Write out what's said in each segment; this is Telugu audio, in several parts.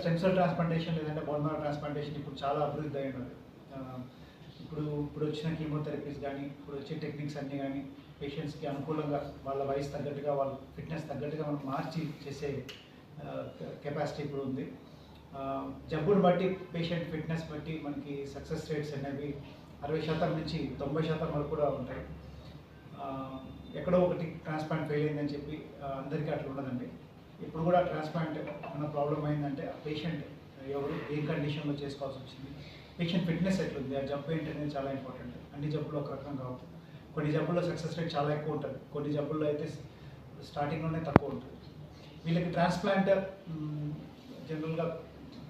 స్టెమ్ సెల్ ట్రాన్స్ప్లాంటేషన్ లేదంటే బోన్ మ్యారో ట్రాన్స్ప్లాంటేషన్ ఇప్పుడు చాలా అభివృద్ధి అయి ఉన్నది. ఇప్పుడు వచ్చిన కీమోథెరపీస్ కానీ ఇప్పుడు వచ్చే టెక్నిక్స్ అన్నీ కానీ పేషెంట్స్కి అనుకూలంగా వాళ్ళ వయసు తగ్గట్టుగా వాళ్ళ ఫిట్నెస్ తగ్గట్టుగా మనం మార్చి చేసే కెపాసిటీ ఇప్పుడు ఉంది. జబ్బును బట్టి పేషెంట్ ఫిట్నెస్ బట్టి మనకి సక్సెస్ రేట్స్ అనేవి 60% నుంచి 90% వరకు కూడా ఉంటాయి. ఎక్కడో ఒకటి ట్రాన్స్ప్లాంట్ ఫెయిల్ అయిందని చెప్పి అందరికీ అట్లా ఉండదండి. ఇప్పుడు కూడా ట్రాన్స్ప్లాంట్ మన ప్రాబ్లం అయిందంటే ఆ పేషెంట్ ఎవరు ఏ కండిషన్లో చేసుకోవాల్సి వచ్చింది, పేషెంట్ ఫిట్నెస్ ఎట్లుంది, ఆ జబ్బు ఏంటనేది చాలా ఇంపార్టెంట్. అన్ని జబ్బులు ఒక రకం కావు. కొన్ని జబ్బుల్లో సక్సెస్ రేట్ చాలా ఎక్కువ ఉంటుంది, కొన్ని జబ్బుల్లో అయితే స్టార్టింగ్లోనే తక్కువ ఉంటుంది. వీళ్ళకి ట్రాన్స్ప్లాంట్ జనరల్గా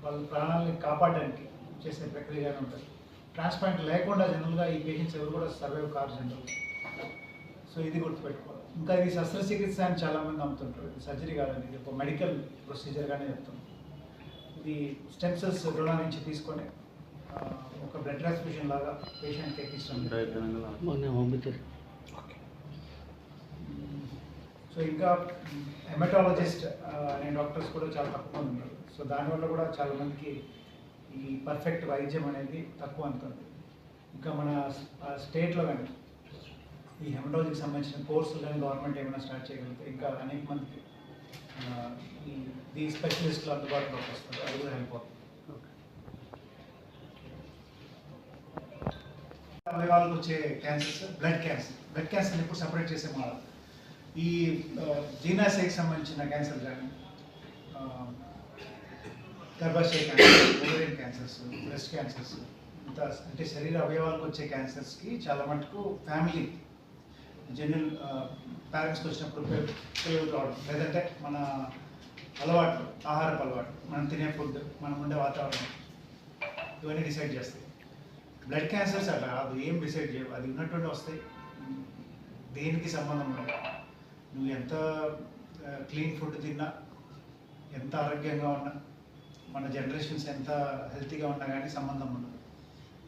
వాళ్ళ ప్రాణాలని కాపాడడానికి చేసే ప్రక్రియగానే ఉంటుంది. ట్రాన్స్ప్లాంట్ లేకుండా జనరల్గా ఈ పేషెంట్స్ ఎవరు కూడా సర్వైవ్ కారు జనరల్. సో ఇది గుర్తుపెట్టుకోవాలి. ఇంకా ఇది శస్త్రచికిత్స అని చాలామంది నమ్ముతుంటారు. ఇది సర్జరీ కాదండి, ఇది ఒక మెడికల్ ప్రొసీజర్గానే చెప్తాం. ఇది స్టెమ్ సెల్స్ రుణ నుంచి తీసుకొని ఒక బ్లడ్ ట్రాన్స్ఫ్యూషన్ లాగా పేషెంట్కి ఎక్కిస్తాం. సో ఇంకా హెమటాలజిస్ట్ అనే డాక్టర్స్ కూడా చాలా తక్కువ ఉన్నారు. సో దానివల్ల కూడా చాలామందికి ఈ పర్ఫెక్ట్ వైద్యం అనేది తక్కువ అందుతుంది. ఇంకా మన స్టేట్లో కానీ ఈ హెమటాలజీకి సంబంధించిన కోర్సులు కానీ గవర్నమెంట్ ఏమైనా స్టార్ట్ చేయగలిగితే ఇంకా అనేక మందికి ఈ స్పెషలిస్టులు అందుబాటులోకి వస్తారు. అది కూడా హెల్ప్ అవుతుంది. అవయవాలకు వచ్చే క్యాన్సర్స్, బ్లడ్ క్యాన్సర్ ఇప్పుడు సపరేట్ చేసే మోడల్. ఈ జీర్ణాశయకి సంబంధించిన క్యాన్సర్ కానీ గర్భాశయ cancer, ovarian cancers, breast cancers, ఇంత అంటే శరీర అవయవాలకు వచ్చే క్యాన్సర్స్కి చాలా మటుకు ఫ్యామిలీ జనరల్ పేరెంట్స్కి వచ్చినప్పుడు పిల్లలు రావడం, లేదంటే మన అలవాట్లు, ఆహారపు అలవాటు, మనం తినే ఫుడ్, మనం ఉండే వాతావరణం, ఇవన్నీ డిసైడ్ చేస్తాయి. బ్లడ్ క్యాన్సర్స్ అట్లా అది ఏం డిసైడ్ చేయవు, అది ఉన్నటువంటి వస్తాయి. దేనికి సంబంధం ఉండదు. నువ్వు ఎంత క్లీన్ ఫుడ్ తిన్నా, ఎంత ఆరోగ్యంగా ఉన్నా, మన జనరేషన్స్ ఎంత హెల్తీగా ఉన్నా కానీ సంబంధం ఉండదు,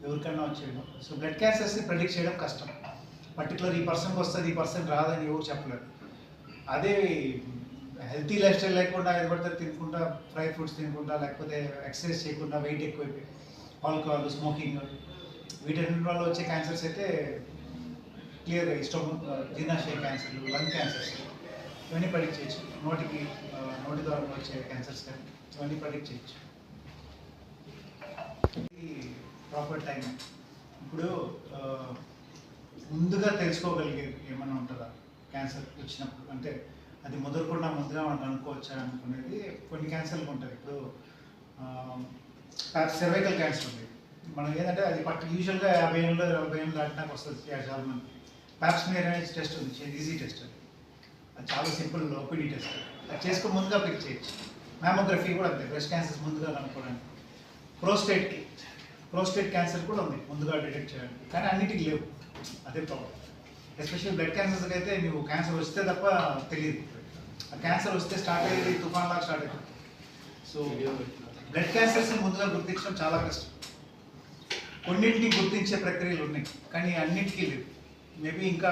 ఎవరికన్నా వచ్చేయడం. సో బ్లడ్ క్యాన్సర్స్ని ప్రెడిక్ట్ చేయడం కష్టం. పర్టికులర్ ఈ పర్సన్కి వస్తుంది, ఈ పర్సన్ రాదని ఎవరు చెప్పలేరు. అదే హెల్తీ లైఫ్ స్టైల్ లేకుండా ఏది పడితే తినకుండా, ఫ్రై ఫుడ్స్ తినకుండా, లేకపోతే ఎక్సర్సైజ్ చేయకుండా వెయిట్ ఎక్కువైపోయి, ఆల్కహాల్, స్మోకింగ్, వీటన్నిటి వల్ల వచ్చే క్యాన్సర్స్ అయితే క్లియర్గా జీర్ణాశయ క్యాన్సర్లు, లంగ్ క్యాన్సర్స్ ఇవన్నీ ప్రెడిక్ట్ చేయొచ్చు. నోటి ద్వారా వచ్చే క్యాన్సర్స్ కానీ ఇవన్నీ ప్రెడిక్ట్ చేయొచ్చు. ఇది ప్రాపర్ టైం. ఇప్పుడు ముందుగా తెలుసుకోగలిగేది ఏమన్నా ఉంటుందా క్యాన్సర్ వచ్చినప్పుడు, అంటే అది ముదరకుండా ముందుగా మనం అనుకోవచ్చా అనుకునేది కొన్ని క్యాన్సర్లు ఉంటుంది. ఇప్పుడు సర్వైకల్ క్యాన్సర్ ఉంది. మనం ఏంటంటే అది యూజువల్గా 50 ఏళ్ళు 40 ఏళ్ళు దాటినాక వస్తుంది చాలా మంది. ప్యాప్స్మియర్ అనే టెస్ట్ ఉంది, ఈజీ టెస్ట్. అది చాలా సింపుల్ ఓపీడీ టెస్ట్. అది చేసుకుని ముందుగా పిక్ చేయొచ్చు. మ్యామోగ్రఫీ కూడా అంతే, బ్రెస్ట్ క్యాన్సర్స్ ముందుగా కనుక్కోవడానికి. ప్రోస్టేట్ క్యాన్సర్ కూడా ఉంది ముందుగా డిటెక్ట్ చేయడానికి, కానీ అన్నిటికీ లేవు. అదే ప్రాబ్లం. ఎస్పెషల్లీ బ్లడ్ క్యాన్సర్స్కి అయితే నువ్వు క్యాన్సర్ వస్తే తప్ప తెలియదు. ఆ క్యాన్సర్ వస్తే స్టార్ట్ అయ్యేది తుఫాన్ లాగా స్టార్ట్ అవుతుంది. సో బ్లడ్ క్యాన్సర్స్ని ముందుగా గుర్తించడం చాలా కష్టం. కొన్నింటిని గుర్తించే ప్రక్రియలు ఉన్నాయి, కానీ అన్నింటికీ లేవు. మేబీ ఇంకా